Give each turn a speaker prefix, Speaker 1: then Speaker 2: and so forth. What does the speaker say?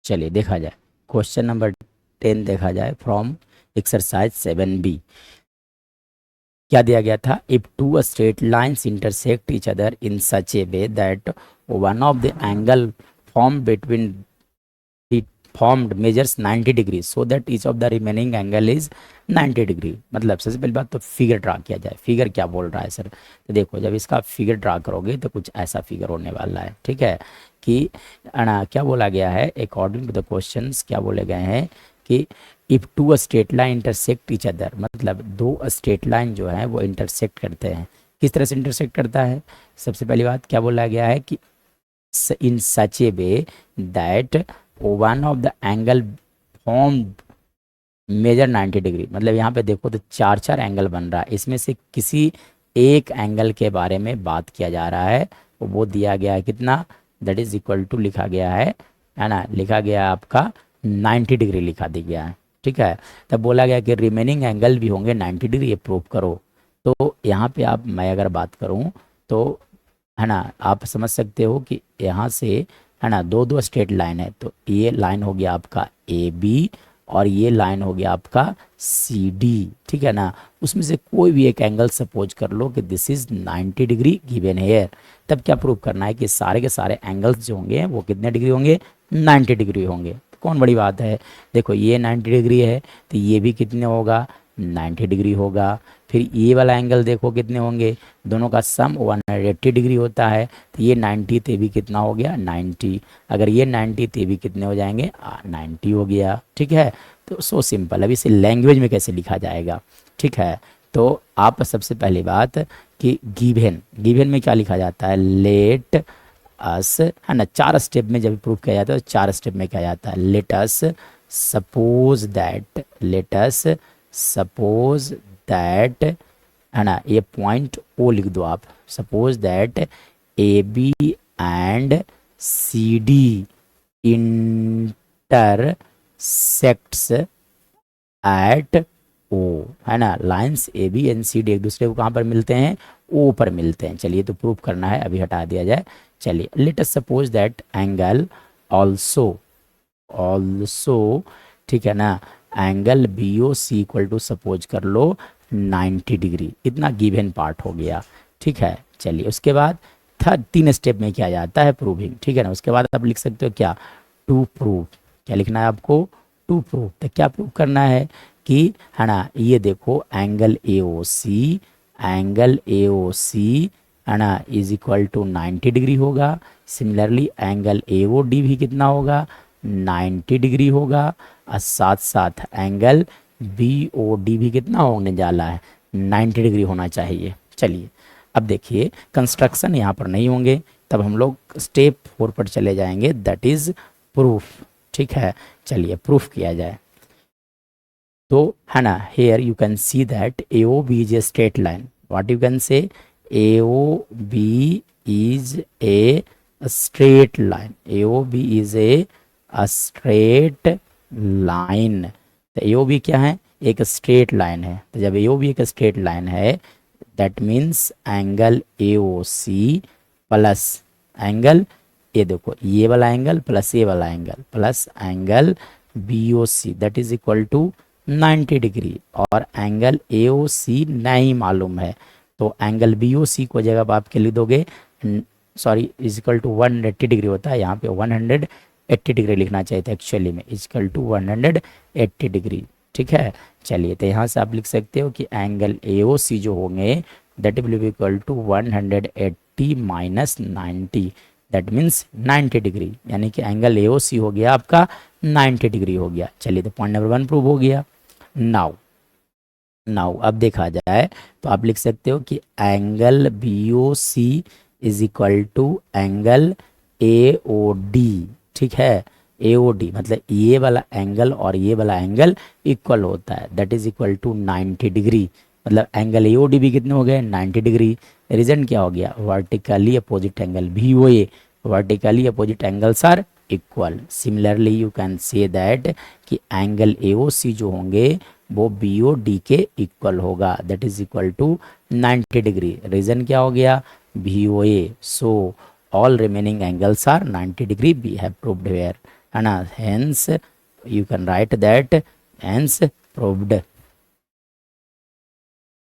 Speaker 1: चलिए देखा जाए क्वेश्चन नंबर 10 देखा जाए फ्रॉम एक्सरसाइज 7B। क्या दिया गया था? If two straight lines intersect each other in such a way that one of the angle form between formed measures 90 degree so that each of the remaining angle is 90 degree. मतलब सबसे पहली बात तो figure draw किया जाए। Figure क्या बोल रहा है सर? तो देखो जब इसका फिगर ड्रा करोगे तो कुछ ऐसा फिगर होने वाला है, ठीक है। कि क्या बोला गया है अकॉर्डिंग टू द क्वेश्चंस, क्या बोले गए हैं कि if two straight line intersect each other, मतलब दो स्ट्रेट लाइन जो है वो इंटरसेक्ट करते हैं। किस तरह से इंटरसेक्ट करता है? सबसे पहली बात क्या बोला गया है कि in such a way that one of the angle form measure 90 degree. मतलब यहाँ पे देखो तो चार चार एंगल बन रहा है, इसमें से किसी एक एंगल के बारे में बात किया जा रहा है। वो दिया गया है कितना? दैट इज इक्वल टू लिखा गया है ना, लिखा गया है आपका 90 डिग्री लिखा दिया गया है, ठीक है। तब बोला गया कि रिमेनिंग एंगल भी होंगे 90 डिग्री, ये प्रूव करो। तो यहाँ पे आप, मैं अगर बात करूँ तो है ना, आप समझ सकते हो कि यहाँ से है ना दो दो स्ट्रेट लाइन है। तो ये लाइन हो गया आपका ए बी और ये लाइन हो गया आपका सी डी, ठीक है ना। उसमें से कोई भी एक एंगल सपोज कर लो कि this is 90 degree given here. तब क्या प्रूव करना है कि सारे के सारे एंगल्स जो होंगे वो कितने डिग्री होंगे? 90 डिग्री होंगे। तो कौन बड़ी बात है? देखो ये 90 डिग्री है तो ये भी कितने होगा? 90 डिग्री होगा। फिर ये वाला एंगल देखो कितने होंगे, दोनों का सम 180 डिग्री होता है। तो ये 90 ते भी कितना हो गया? 90। अगर ये 90 ते भी कितने हो जाएंगे? 90 हो गया, ठीक है। तो सो सिंपल। अब इसे लैंग्वेज में कैसे लिखा जाएगा, ठीक है। तो आप सबसे पहली बात कि गिवन, गिवन में क्या लिखा जाता है? लेट अस, है ना, चार स्टेप में जब प्रूफ किया जाता है तो चार स्टेप में क्या जाता है? Let us suppose that, let us suppose that, है ना, ये पॉइंट ओ लिख दो आप। Suppose that A B and C D intersects at O, है ना। Lines A B and C D एक दूसरे को कहाँ पर मिलते हैं? ओ पर मिलते हैं। चलिए तो प्रूफ करना है, अभी हटा दिया जाए। चलिए let us suppose that angle also, also, ठीक है ना, angle B O C equal to suppose कर लो 90 डिग्री। इतना गिवन पार्ट हो गया, ठीक है। चलिए उसके बाद थर्ड तीन स्टेप में क्या जाता है? प्रूविंग, ठीक है ना। उसके बाद आप लिख सकते हो क्या? To prove. क्या लिखना है आपको? To prove. तो क्या प्रूव करना है कि, है ना, ये देखो angle A O C, angle A O C, है ना, इज इक्वल टू 90 डिग्री होगा। Similarly angle A O D भी कितना होगा? 90 डिग्री होगा। और साथ साथ एंगल बी ओ डी भी कितना होने जाला है? 90 डिग्री होना चाहिए। चलिए अब देखिए कंस्ट्रक्शन यहाँ पर नहीं होंगे, तब हम लोग स्टेप 4 पर चले जाएंगे, दैट इज प्रूफ, ठीक है। चलिए प्रूफ किया जाए तो, है ना, here you can see that A O B is a straight line. What you can say? A O B is a straight line, A O B is a straight line. तो A O B क्या है? एक straight line है। तो जब A O B एक straight line है that means angle A O C plus angle, ये देखो ये वाला एंगल प्लस ये वाला angle plus angle B O C that is equal to 90 degree. और एंगल ए ओ सी नहीं मालूम है तो एंगल बी ओ सी को जगह आप के लिख दोगे, sorry, is equal to 180 degree होता है, यहाँ पे 180 डिग्री लिखना चाहिए था एक्चुअली में, इक्वल टू 180 डिग्री, ठीक है। चलिए तो यहाँ से आप लिख सकते हो कि एंगल ए ओ सी जो होंगे that will be equal to 180 minus 90, that means 90 degree. यानी कि एंगल ए ओ सी हो गया आपका 90 डिग्री हो गया। चलिए तो पॉइंट नंबर 1 प्रूव हो गया। नाउ अब देखा जाए तो आप लिख सकते हो कि angle B O C is equal to angle A O D, ठीक है। ए ओ डी मतलब ये वाला एंगल और ये वाला एंगल इक्वल होता है, that is equal to 90 degree. मतलब एंगल ए ओ डी भी कितने हो गए? 90 डिग्री। रीजन क्या हो गया? वर्टिकली अपोजिट एंगल भी O A, vertically opposite angles are equal. Similarly you can say that कि एंगल ए ओ सी जो होंगे वो बी ओ डी के इक्वल होगा, that is equal to 90 degree. Reason क्या हो गया? B O A. So all remaining angles are 90 degree, we have proved where, है ना। Hence you can write that hence proved